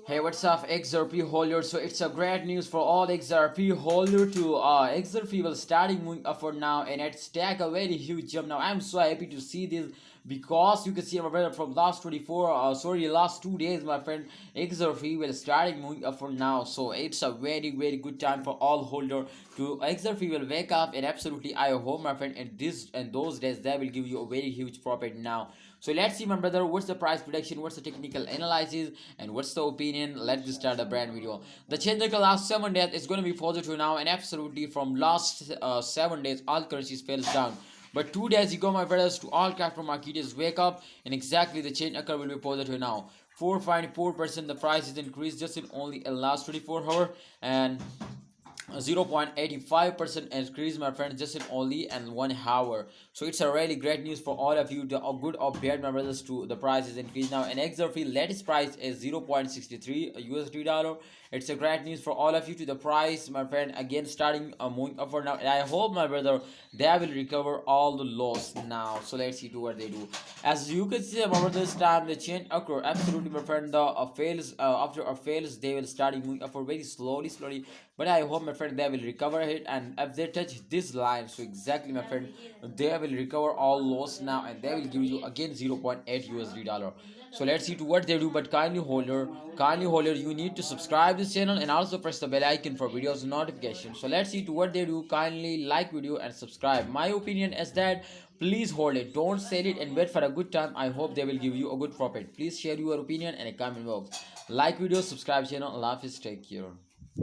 Hey, what's up, XRP holder? So it's a great news for all XRP holder to XRP will starting moving upward now, and it's take a very huge jump now. I'm so happy to see this because you can see my brother from last 24 last 2 days, my friend. XRP will starting moving upward now, so it's a very good time for all holder to XRP will wake up, and absolutely I hope, my friend, and this and those days they will give you a very huge profit now. So let's see, my brother, what's the price prediction, what's the technical analysis, and what's the opinion. Let's start the brand video. The change in the last 7 days is going to be positive now, and absolutely from last 7 days all currencies falls down. But 2 days ago, my brothers, to all capital markets wake up, and exactly the change occur will be positive now. 4.4% the price is increased just in only the last 24 hours, and 0.85% increase, my friends, just in only and 1 hour. So it's a really great news for all of you. The good or bad, my brothers, to the price is increased now, and XRP latest price is 0.63 USD dollar. It's a great news for all of you to the price, my friend, again starting moving upward now, and I hope, my brother, they will recover all the loss now. So let's see to what they do. As you can see, my brother, this time the change occur absolutely, my friend. The fails after a fails, they will start moving upward very slowly, but I hope, my friend, they will recover it, and if they touch this line, so exactly, my friend, they will recover all loss now, and they will give you again 0.8 USD dollar. So let's see to what they do. But kindly holder, you need to subscribe this channel and also press the bell icon for videos notifications. So let's see to what they do. Kindly like video and subscribe. My opinion is that please hold it, don't sell it, and wait for a good time. I hope they will give you a good profit. Please share your opinion in a comment box. Like video, subscribe channel. Allah Hafiz, take care.